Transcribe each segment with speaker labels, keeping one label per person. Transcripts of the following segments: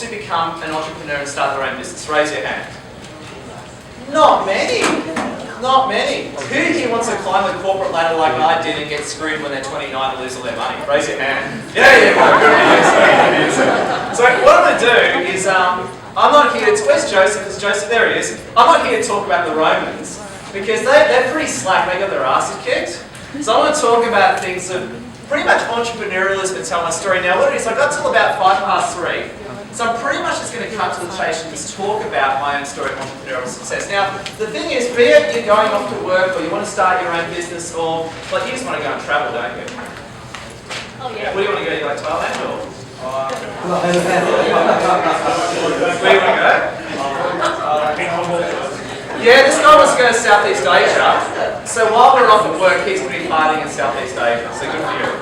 Speaker 1: To become an entrepreneur and start their own business? Raise your hand. Not many. Not many. Who here wants to climb the corporate ladder like I did and get screwed when they're 29 and lose all their money? Raise your hand. Yeah, so what I'm going to do is, I'm not here to, where's Joseph? Is Joseph? There he is. I'm not here to talk about the Romans because they're pretty slack. They got their asses kicked. So I want to talk about things that pretty much entrepreneurialism and tell my story. Now what it is, I got till about 3:05. So I'm pretty much just going to cut to the chase and just talk about my own story of entrepreneurial success. Now, the thing is, be it you're going off to work or you want to start your own business or, like, you just want to go and travel, don't you?
Speaker 2: Oh, yeah.
Speaker 1: Where do you want to go? You like Thailand or? Where do you want to go? Yeah, this guy wants to go to Southeast Asia. So while we're off at work, he's going to be partying in Southeast Asia. So good for you.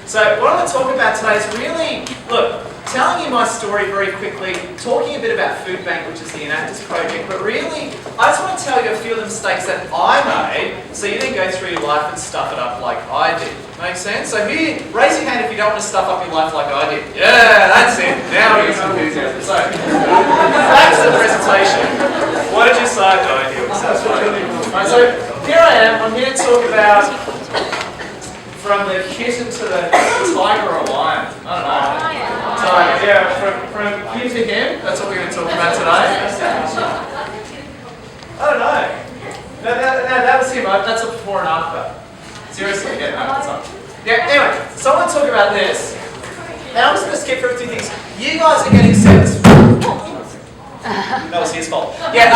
Speaker 1: So what I'm going to talk about today is really, look, telling you my story very quickly, talking a bit about Food Bank, which is the Enactors project, but really, I just want to tell you a few of the mistakes that I made, so you didn't go through your life and stuff it up like I did. Make sense? So here, raise your hand if you don't want to stuff up your life like I did. Yeah, that's it. Now we get some enthusiasm. So, back to the presentation. What did you say? No idea. Right, so here I am. I'm here to talk about from the kitten to the tiger or lion. I don't know. Tiger, yeah, from here to him. That's what we're going to talk about today. I don't know. No, that was him. That's a before and after. Seriously, yeah, no, that's not. Yeah, anyway, so I want to talk about this. And I'm just going to skip through a few things. You guys are getting sent. That was his fault. Yeah,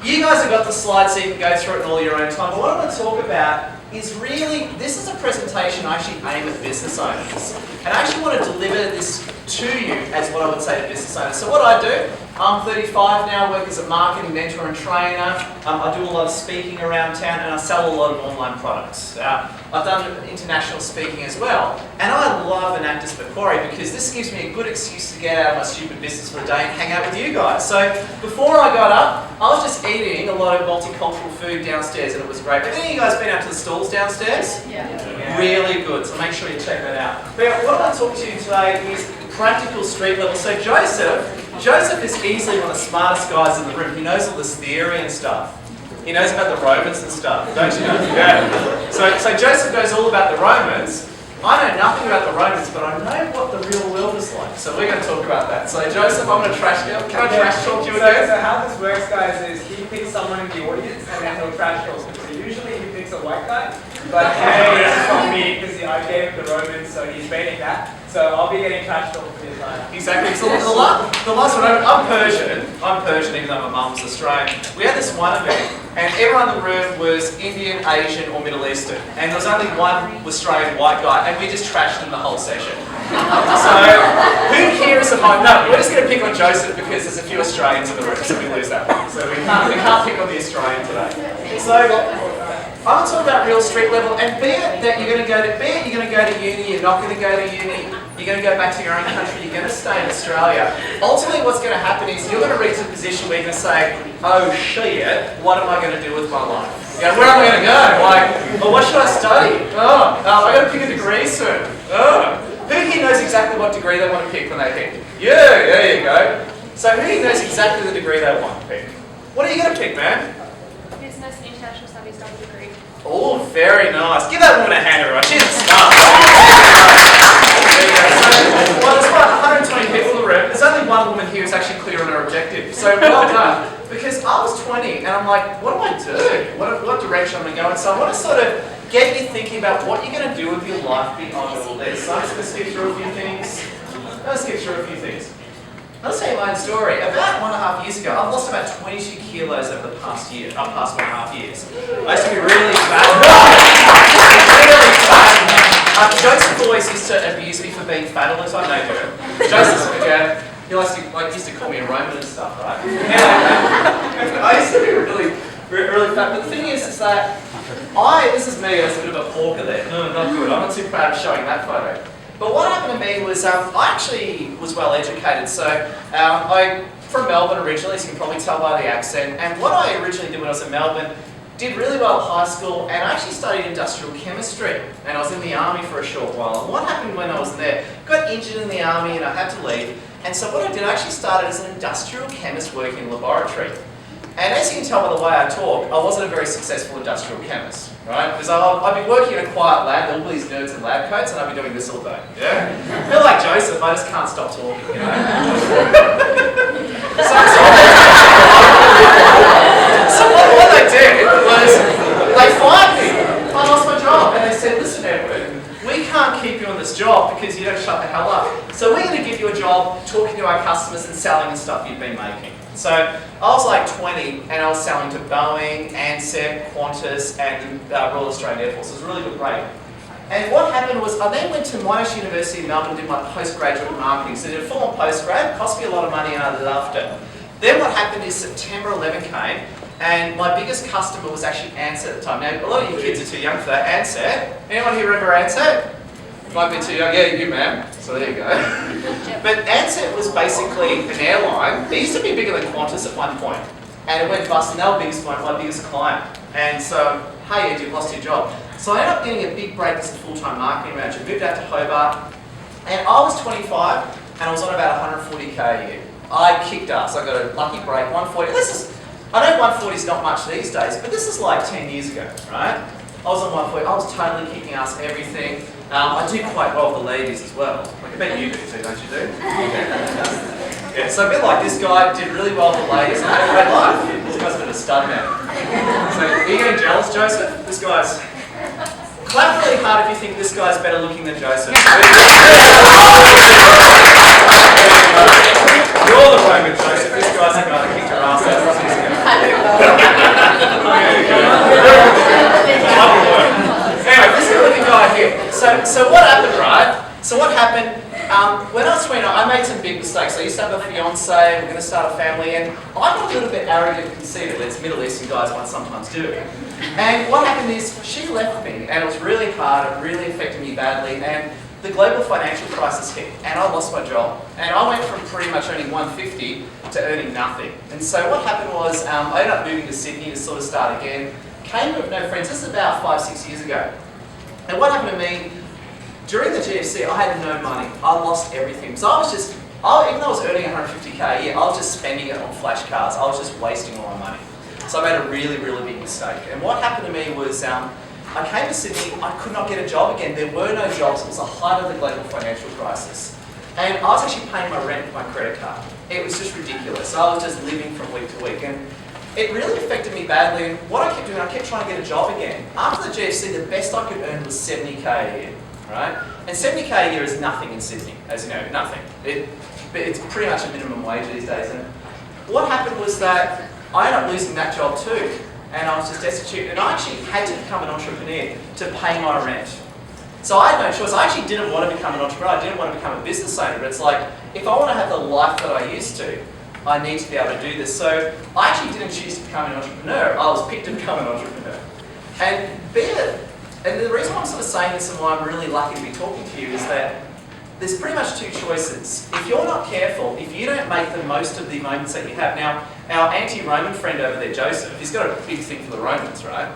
Speaker 1: you guys have got the slides so you can go through it in all your own time. But what I want to talk about is really, this is a presentation I actually aim at business owners. And I actually want to deliver this to you as what I would say to business owners. So what I do, I'm 35 now, work as a marketing mentor and trainer. I do a lot of speaking around town and I sell a lot of online products. I've done international speaking as well. And I love Enactors Macquarie because this gives me a good excuse to get out of my stupid business for a day and hang out with you guys. So before I got up, I was just eating a lot of multicultural food downstairs and it was great. Have any of you guys been out to the stalls downstairs?
Speaker 2: Yeah.
Speaker 1: Really good, so make sure you check that out. But what I want to talk to you today is practical street level. So Joseph is easily one of the smartest guys in the room. He knows all this theory and stuff. He knows about the Romans and stuff, don't you know? Yeah. So Joseph knows all about the Romans. I know nothing about the Romans, but I know what the real world is like. So we're going to talk about that. So Joseph, I'm going to trash you. Can I trash talk you again?
Speaker 3: So how this works, guys, is he picks someone in the audience and then he'll trash talk them. So usually he picks a white guy, but hey, this is from me because I gave him the Romans, so he's baiting that. So I'll be getting trash talk for the entire time.
Speaker 1: Exactly. So the last one, I'm Persian, even though my mum's Australian. We had this one event, and everyone in the room was Indian, Asian, or Middle Eastern. And there was only one Australian white guy, and we just trashed him the whole session. So, who here is a no, we're just going to pick on Joseph because there's a few Australians in the room, so we lose that one. So we can't pick on the Australian today. So, I want to talk about real street level, and be it that you're going to go to uni, you're not going to go to uni, you're going to go back to your own country, you're going to stay in Australia. Ultimately what's going to happen is you're going to reach a position where you're going to say, oh shit, what am I going to do with my life? You know, where am I going to go? Like, oh, what should I study? Oh, I've got to pick a degree soon. Oh. Who here knows exactly what degree they want to pick when they pick? Yeah, there you go. So who here knows exactly the degree they want to pick? What are you going to pick, man?
Speaker 2: Business and International Studies double degree.
Speaker 1: Oh, very nice. Give that woman a hand, everyone. She's a star. Well, there's about 120 people in the room. There's only one woman here who's actually clear on her objective. So well done. Because I was 20 and I'm like, what do I do? What direction am I going? So I want to sort of get you thinking about what you're going to do with your life beyond all this. So I'm just going to skip through a few things. I'll tell you my own story. About 1.5 years ago, I've lost about 22 kilos over the past 1.5 years. I used to be really fat. Really fat. Joseph always used to abuse me for being fat all the time. No good. Joseph, yeah, he used to call me a Roman and stuff, right? Anyway, I used to be really fat. But the thing is that this is me as a bit of a porker there. No, not good. I'm not too proud of showing that photo. But what happened to me was I actually was well educated. So I'm from Melbourne originally, so you can probably tell by the accent. And what I originally did when I was in Melbourne, did really well at high school, and I actually studied industrial chemistry. And I was in the army for a short while. And what happened when I was there? Got injured in the army and I had to leave. And so what I did, I actually started as an industrial chemist working in a laboratory. And as you can tell by the way I talk, I wasn't a very successful industrial chemist, right? Because I'd be working in a quiet lab, there were all these nerds in lab coats, and I'd be doing this all day. Yeah? I feel like Joseph, I just can't stop talking, you know? So what they did was, they fired me. I lost my job, and they said, listen Edward, we can't keep you on this job because you don't shut the hell up. So we're going to give you a job talking to our customers and selling the stuff you've been making. So I was like 20 and I was selling to Boeing, Ansett, Qantas and Royal Australian Air Force. It was a really good rate. And what happened was I then went to Monash University in Melbourne and did my postgraduate marketing. So I did a full-on postgrad, cost me a lot of money and I loved it. Then what happened is September 11 came and my biggest customer was actually Ansett at the time. Now a lot of you kids are too young for that. Ansett, anyone here remember Ansett? Might be too young, yeah, you ma'am. So there you go. But Ansett was basically an airline. It used to be bigger than Qantas at one point. And it went bust and they were my biggest client. And so, hey Ed, you've lost your job. So I ended up getting a big break as a full-time marketing manager, moved out to Hobart. And I was 25 and I was on about 140k a year. I kicked ass, I got a lucky break, 140. I know 140 is not much these days, but this is like 10 years ago, right? I was on 140, I was totally kicking ass everything. I do quite well with the ladies as well. Like I bet you do too, don't you do? Yeah, so a bit like this guy did really well with the ladies and had a great life. This guy's a bit of a stud man. So are you getting jealous, Joseph? This guy's... Clap really hard if you think this guy's better looking than Joseph. You're the one with Joseph. This guy's the guy that kicked your ass out 6 years ago. Anyway, this is a really good guy here. So what happened, right? So what happened, when I was 29, I made some big mistakes. I used to have a fiance, we're going to start a family, and I'm a little bit arrogant and conceited, as Middle Eastern guys might sometimes do. And what happened is, she left me, and it was really hard, it really affected me badly, and the global financial crisis hit, and I lost my job. And I went from pretty much earning 150 to earning nothing. And so what happened was, I ended up moving to Sydney to sort of start again. Came with no friends, this is about 5-6 years ago. And what happened to me, during the GFC, I had no money. I lost everything. So I was just, even though I was earning 150k a year, I was just spending it on flash cars. I was just wasting all my money. So I made a really, really big mistake. And what happened to me was, I came to Sydney, I could not get a job again. There were no jobs. It was the height of the global financial crisis. And I was actually paying my rent with my credit card. It was just ridiculous. I was just living from week to week. And it really affected me badly. And what I kept doing, I kept trying to get a job again. After the GFC, the best I could earn was 70k a year, right? And 70k a year is nothing in Sydney, as you know, nothing. It's pretty much a minimum wage these days. And what happened was that I ended up losing that job too. And I was just destitute. And I actually had to become an entrepreneur to pay my rent. So I had no choice. I actually didn't want to become an entrepreneur. I didn't want to become a business owner. But it's like, if I want to have the life that I used to, I need to be able to do this. So I actually didn't choose to become an entrepreneur. I was picked to become an entrepreneur. And the reason why I'm sort of saying this and why I'm really lucky to be talking to you is that there's pretty much two choices. If you're not careful, if you don't make the most of the moments that you have. Now, our anti-Roman friend over there, Joseph, he's got a big thing for the Romans, right?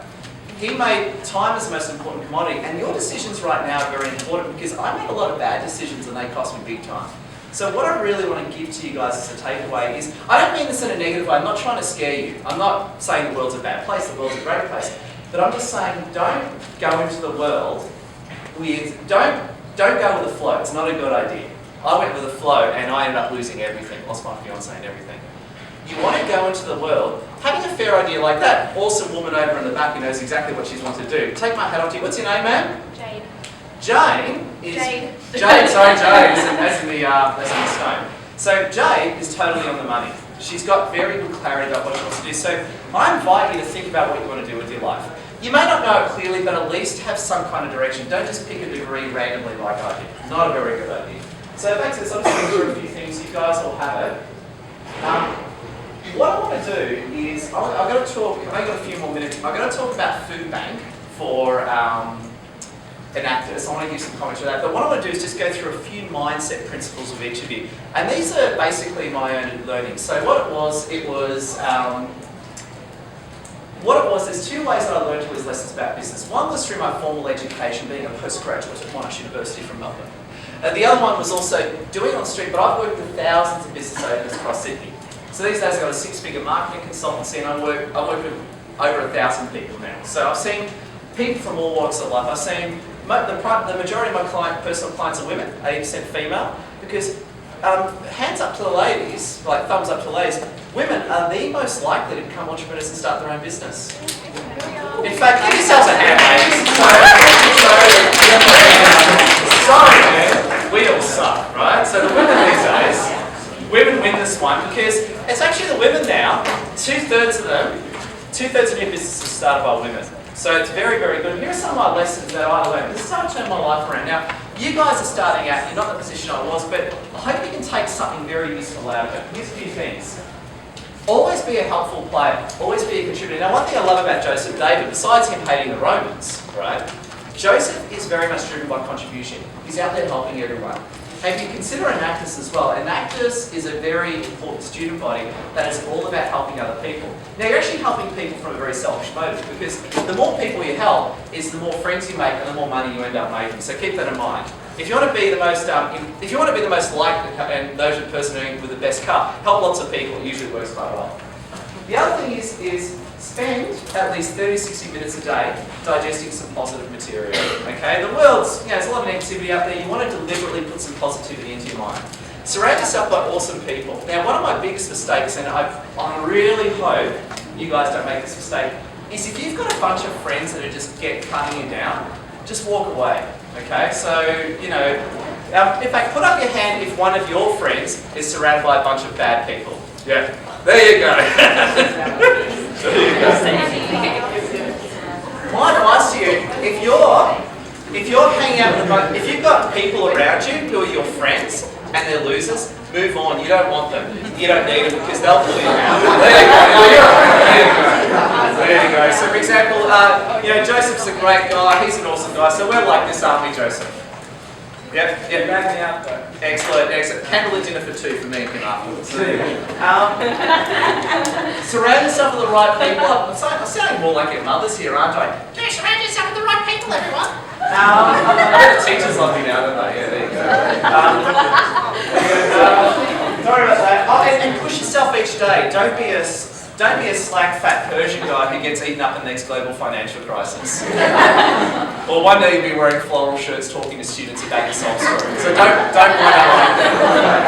Speaker 1: He made time as the most important commodity, and your decisions right now are very important because I made a lot of bad decisions and they cost me big time. So what I really want to give to you guys as a takeaway is, I don't mean this in a negative way, I'm not trying to scare you. I'm not saying the world's a bad place, the world's a great place. But I'm just saying, don't go into the world with, don't go with the flow, it's not a good idea. I went with the flow and I ended up losing everything, lost my fiance and everything. You want to go into the world having a fair idea like that. Awesome woman over in the back who knows exactly what she's wanted to do. Take my hat off to you. What's your name, ma'am?
Speaker 2: Jade.
Speaker 1: Jane is...
Speaker 2: Jade.
Speaker 1: Jade, sorry, Jade, as in the stone. So Jade is totally on the money. She's got very good clarity about what she wants to do. So I invite you to think about what you want to do with your life. You may not know it clearly, but at least have some kind of direction. Don't just pick a degree randomly like I did. Not a very good idea. So back to this, I'm just going through a few things. You guys will have it. What I want to do is, I've got to talk, I've only got a few more minutes, I've got to talk about food bank for Enactus. I want to give some comments on that. But what I want to do is just go through a few mindset principles of each of you. And these are basically my own learning. So what it was, there's two ways that I learned all these lessons about business. One was through my formal education, being a postgraduate at Monash University from Melbourne. The other one was also doing on the street, but I've worked with thousands of business owners across Sydney. So these days I've got a 6-figure marketing consultancy, and I work with over 1,000 people now. So I've seen people from all walks of life. I've seen the majority of my personal clients are women, 80% female, because hands up to the ladies, like thumbs up to the ladies, women are the most likely to become entrepreneurs and start their own business. In fact, give yourselves a hand, ladies. Sorry, man, we all suck, right? So the women these days, women win this one because it's actually the women now, 2/3 of them, 2/3 of new businesses are started by women. So it's very, very good. Here are some of my lessons that I learned. This is how I turned my life around. Now, you guys are starting out, you're not in the position I was, but I hope you can take something very useful out of it. Here's a few things. Always be a helpful player. Always be a contributor. Now, one thing I love about Joseph David, besides him hating the Romans, right? Joseph is very much driven by contribution. He's out there helping everyone. And if you consider Enactus as well, Enactus is a very important student body that is all about helping other people. Now, you're actually helping people from a very selfish motive, because the more people you help is the more friends you make and the more money you end up making. So keep that in mind. If you want to be the most, liked and the person with the best car, help lots of people. It usually works quite well. The other thing is spend at least 30-60 minutes a day digesting some positive material. Okay, the world's, there's a lot of negativity out there. You want to deliberately put some positivity into your mind. Surround yourself by awesome people. Now, one of my biggest mistakes, and I really hope you guys don't make this mistake, is if you've got a bunch of friends that are just cutting you down, just walk away. Okay, so in fact, put up your hand if one of your friends is surrounded by a bunch of bad people. Yeah, there you go. My advice to you, if you're hanging out with if you've got people around you who are your friends and they're losers, move on. You don't want them. You don't need them because they'll pull you out. There you go. So for example, Joseph's a great guy. He's an awesome guy. So we're like this, aren't we, Joseph? Yep.
Speaker 3: Back me up though.
Speaker 1: Excellent. Handle a dinner for 2 for me and him afterwards. Surround yourself with the right people. I'm sounding more like your mothers here, aren't I? Do you surround yourself with the right people, everyone? The teachers love me now, don't they? Yeah, there you go. Sorry about that. And push yourself each day. Don't be a slack, fat Persian guy who gets eaten up in the next global financial crisis. Or one day you'll be wearing floral shirts talking to students about your sob story. So don't point out like that.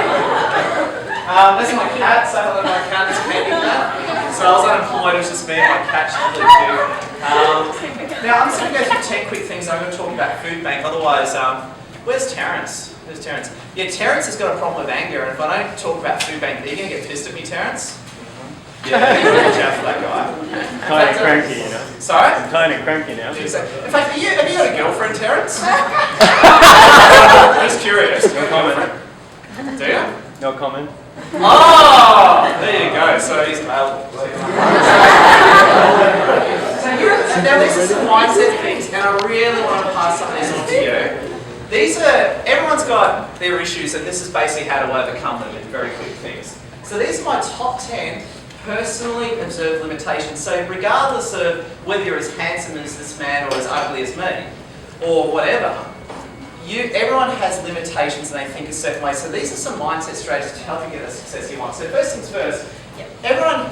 Speaker 1: That's my cat. Say hello to my cat. It's Candy Cat. So I was unemployed. It was just me and my cat. She's really cute. Now I'm just going to go through 10 quick things. I'm going to talk about Food Bank. Otherwise, where's Terrence? Where's Terrence? Yeah, Terrence has got a problem with anger. And if I don't talk about Food Bank, are you going to get pissed at me, Terrence? Yeah, you're going to watch out for that guy.
Speaker 4: Kind of cranky, you know.
Speaker 1: Sorry?
Speaker 4: I'm kind of cranky now.
Speaker 1: In fact, have you got a girlfriend, Terrence? Just curious.
Speaker 4: No comment.
Speaker 1: Do you?
Speaker 4: No comment.
Speaker 1: Oh, there you go. So he's available. Now these are some mindset things, and I really want to pass some of these on to you. Everyone's got their issues, and this is basically how to overcome them in very quick things. So these are my top 10 personally observed limitations. So regardless of whether you're as handsome as this man or as ugly as me, or whatever, everyone has limitations and they think a certain way. So these are some mindset strategies to help you get the success you want. So first things first,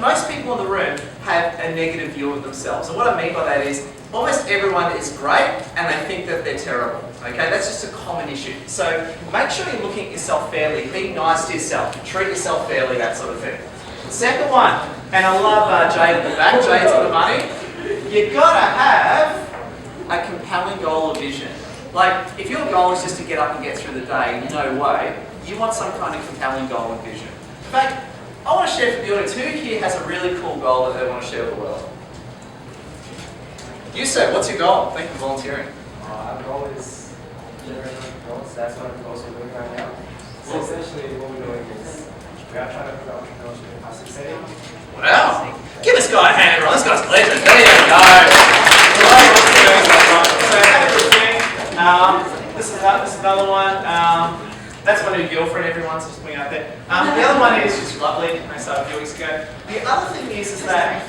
Speaker 1: most people in the room have a negative view of themselves. And what I mean by that is, almost everyone is great and they think that they're terrible. Okay, that's just a common issue. So make sure you're looking at yourself fairly, be nice to yourself, treat yourself fairly, that sort of thing. Second one, and I love Jade at the back, Jade's got the money. You've got to have a compelling goal or vision. Like, if your goal is just to get up and get through the day, no way. You want some kind of compelling goal and vision. In fact, I want to share with the audience, who here has a really cool goal that they want to share with the world? You, sir, what's your goal? Thank you for volunteering.
Speaker 5: Our goal is generating goals. That's one of the goals we're doing right now. So essentially what we're doing is we are trying to put entrepreneurship in a passive setting.
Speaker 1: Wow. Give this guy a hand, everyone. This guy's a legend. There you go. So have a good thing. This is another one. That's my new girlfriend, everyone, so just putting out there. The other one is just lovely. I started a few weeks ago. The other thing is that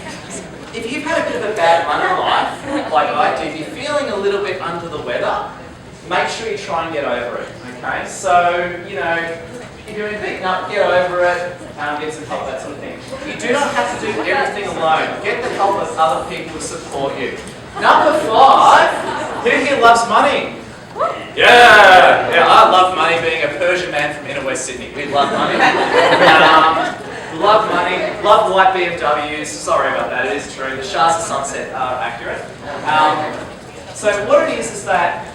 Speaker 1: if you've had a bit of a bad run in life, like I do, if you're feeling a little bit under the weather, make sure you try and get over it. Okay, so, you know, if you're beaten up, get over it, get some help, that sort of thing. You do not have to do everything alone. Get the help of other people to support you. Number 5, who here loves money? Yeah, I love money, being a Persian man from inner West Sydney. We love money. Love money, love white BMWs. Sorry about that, it is true. The Shahs of Sunset are accurate. So what it is that,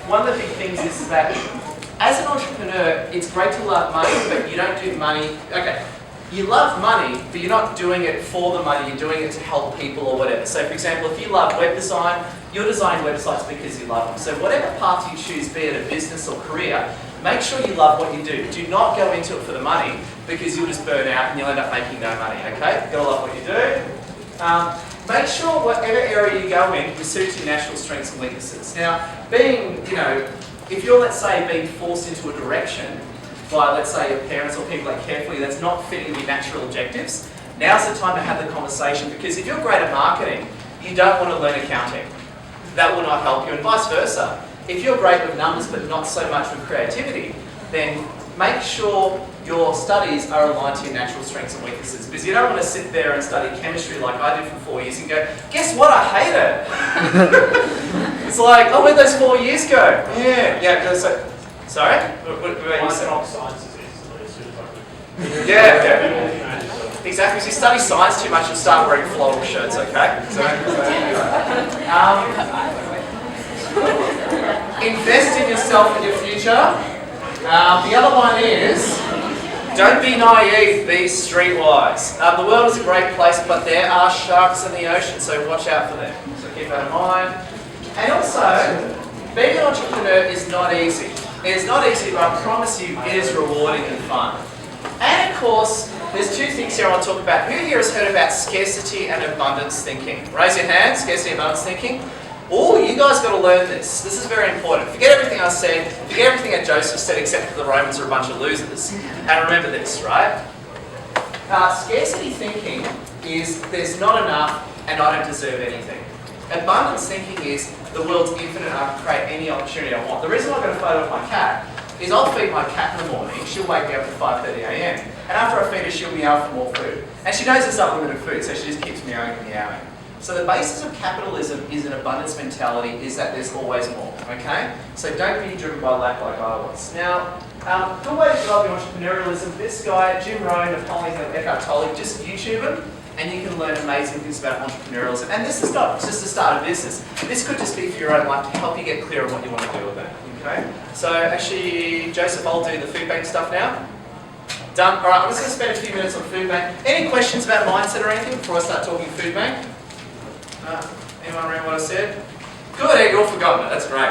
Speaker 1: one of the big things is that as an entrepreneur, it's great to love money, but you don't do money. Okay, you love money, but you're not doing it for the money, you're doing it to help people or whatever. So for example, if you love web design, you're designing websites because you love them. So whatever path you choose, be it a business or career, make sure you love what you do. Do not go into it for the money, because you'll just burn out and you'll end up making no money, okay? You've got to love what you do. Make sure whatever area you go in suits your natural strengths and weaknesses. Now, being, you know, if you're, let's say, being forced into a direction by, let's say, your parents or people that care for you that's not fitting your natural objectives, now's the time to have the conversation, because if you're great at marketing, you don't want to learn accounting. That will not help you, and vice versa. If you're great with numbers but not so much with creativity, then make sure your studies are aligned to your natural strengths and weaknesses, because you don't want to sit there and study chemistry like I did for 4 years and go, guess what, I hate it. It's like, oh, where'd those 4 years go? Yeah, so, sorry? What about you say? Yeah. Exactly, if you study science too much, you'll start wearing floral shirts, okay? So invest in yourself and your future. The other one is, don't be naive, be streetwise. The world is a great place, but there are sharks in the ocean, so watch out for them. So keep that in mind. And also, being an entrepreneur is not easy. It is not easy, but I promise you, it is rewarding and fun. And of course, there's 2 things here I want to talk about. Who here has heard about scarcity and abundance thinking? Raise your hand, scarcity and abundance thinking. Oh, you guys got to learn this. This is very important. Forget everything I said, forget everything that Joseph said, except for the Romans are a bunch of losers. And remember this, right? Scarcity thinking is there's not enough and I don't deserve anything. Abundance thinking is the world's infinite and I can create any opportunity I want. The reason I've got a photo of my cat is I'll feed my cat in the morning, she'll wake me up at 5:30 a.m. And after I feed her, she'll meow for more food. And she knows it's unlimited food, so she just keeps meowing and meowing. So the basis of capitalism is an abundance mentality, is that there's always more, okay? So don't be driven by lack like I was. Now, good way to develop your entrepreneurialism, this guy, Jim Rohn, Napoleon Hill, Eckhart Tolle, just YouTube him, and you can learn amazing things about entrepreneurialism. And this is not just to start a business. This could just be for your own life to help you get clear on what you want to do with it, okay? So actually, Joseph, I'll do the food bank stuff now. Done. All right, I'm just going to spend a few minutes on food bank. Any questions about mindset or anything before I start talking food bank? Anyone remember what I said? Good, you've all forgotten it. That's great.